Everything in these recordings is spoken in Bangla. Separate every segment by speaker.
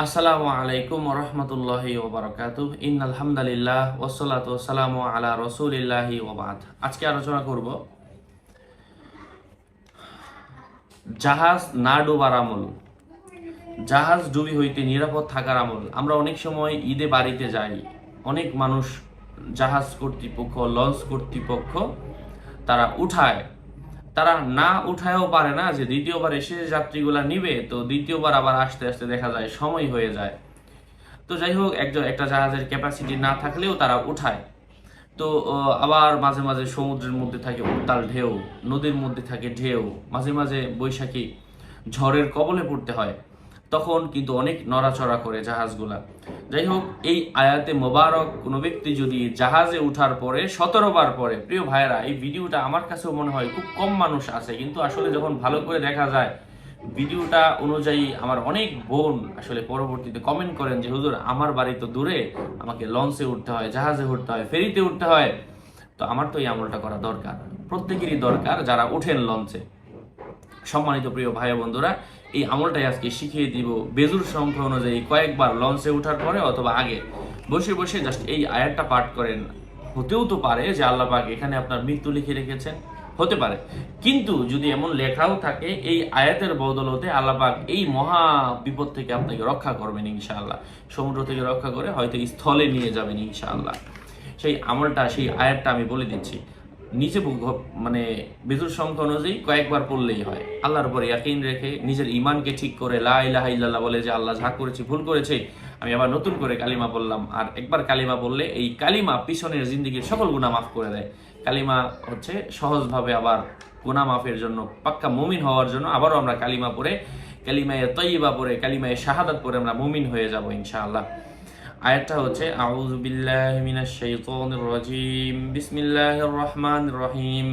Speaker 1: আসসালামু আলাইকুম ওয়া রাহমাতুল্লাহি ওয়া বারাকাতুহু। ইন্নাল হামদালিল্লাহ ওয়াসসালাতু ওয়াসসালামু আলা রাসূলিল্লাহি ওয়া বা'দ। আজকে আলোচনা করব জাহাজ না ডোবার আমল। জাহাজ ডুবি হইতে নিরাপদ থাকার আমল। আমরা অনেক সময় ঈদে বাড়িতে যাই, অনেক মানুষ জাহাজ কর্তৃপক্ষ, লঞ্চ কর্তৃপক্ষ তারা উঠায়, তারা না উঠায়ও পারে না যে দ্বিতীয়বার এসে যাত্রীগুলা নিবে, তো দ্বিতীয়বার আবার আসতে আসতে দেখা যায় সময় হয়ে যায়। তো যাই হোক, একটা জাহাজের ক্যাপাসিটি না থাকলেও তারা উঠায়। তো আবার মাঝে মাঝে সমুদ্রের মধ্যে থাকে উত্তাল ঢেউ, নদীর মধ্যে থাকে ঢেউ, মাঝে মাঝে বৈশাখী ঝড়ের কবলে পড়তে হয়, তখন কিন্তু অনেক নড়াচড়া করে জাহাজগুলা। যাই হোক, এই আয়াতে মোবারক কোনো ব্যক্তি যদি জাহাজে উঠার পরে 17 বার পরে, প্রিয় ভাইয়েরা, এই ভিডিওটা আমার কাছেও মনে হয় খুব কম মানুষ আছে, কিন্তু আসলে যখন ভালো করে দেখা যায় ভিডিওটা অনুযায়ী আমার অনেক বোন আসলে পরবর্তীতে কমেন্ট করেন যে হুজুর, আমার বাড়ি তো দূরে, আমাকে লঞ্চে উঠতে হয়, জাহাজে উঠতে হয়, ফেরিতে উঠতে হয়, তো আমার তো এই আমলটা করা দরকার, প্রত্যেকেরই দরকার যারা উঠেন লঞ্চে। সম্মানিত প্রিয় ভাই বন্ধুরা, এই আমলটাই আজকে শিখিয়ে দিব বেজুর সংখ্যা অনুযায়ী কয়েকবার লঞ্চে ওঠার পরে অথবা আগে বসে বসে জাস্ট এই আয়াতটা পাঠ করেন। হতেও তো পারে যে আল্লাহ পাক এখানে আপনার মৃত্যু লিখে রেখেছেন, হতে পারে, কিন্তু যদি এমন লেখাও থাকে, এই আয়াতের বদলতে আল্লাহ পাক এই মহা বিপদ থেকে আপনাকে রক্ষা করবেন ইনশাআল্লাহ। সমুদ্র থেকে রক্ষা করে হয়তো স্থলে নিয়ে যাবেন ইনশাআল্লাহ। সেই আমলটা, সেই আয়াতটা আমি বলে দিচ্ছি। নিচে মানে বেজুর সংখ্যা অনুযায়ী কয়েকবার পড়লেই হয়। আল্লাহর উপর ইয়াকিন রেখে নিজের ইমানকে ঠিক করে লা ইলাহা ইল্লাল্লাহ বলে যে আল্লাহ যা করেছি ভুল করেছে, আমি আবার নতুন করে কালিমা বললাম। আর একবার কালিমা বললে এই কালিমা পিছনের জিন্দেগির সকল গুনাহ মাফ করে দেয়। কালিমা হচ্ছে সহজভাবে আবার গুনাহ মাফের জন্য, পাক্কা মুমিন হওয়ার জন্য আবারও আমরা কালিমা পড়ে, কালিমায়ে তয়্যিবা পড়ে, কালিমায়ে শাহাদাত পড়ে আমরা মুমিন হয়ে যাব ইনশাআল্লাহ। আয়াতটা হচ্ছে আউযু বিল্লাহি মিনাশ শাইতানির রাজীম, বিসমিল্লাহির রহমানির রহিম।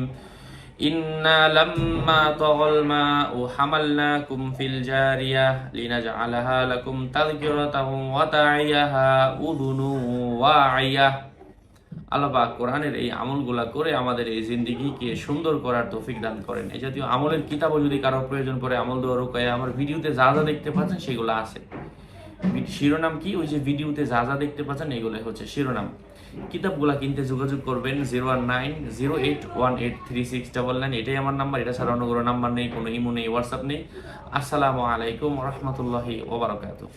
Speaker 1: ইন্না লাম্মা তাগাল মাউ হামালনাকুম ফিল জারিয়াহ লিনাজআলাহা লাকুম তাযকিরাতাও ওয়া তা'iয়াহা উযুনুন ওয়া'ইয়াহ। আল্লাহ পাক কোরআনের এই আমলগুলা করে আমাদের এই জিন্দেগিকে সুন্দর করার তৌফিক দান করেন। এই জাতীয় আমলের কিতাবও যদি কারো প্রয়োজন পড়ে, আমল দেওয়ার রুকায়া, আমার ভিডিওতে যা যা দেখতে পাচ্ছেন সেগুলো আছে। শিরোনাম কি, ওই যে ভিডিওতে যা যা দেখতে পাচ্ছেন এগুলো হচ্ছে শিরোনাম। কিতাবগুলা কিনতে যোগাযোগ করবেন 01908183699, এটাই আমার নাম্বার। এটা ছাড়া অন্য কোনো নাম্বার নেই, কোনো ইমো নেই, হোয়াটসঅ্যাপ নেই। আসসালামু আলাইকুম ওয়া রাহমাতুল্লাহি ওয়া বারাকাতুহু।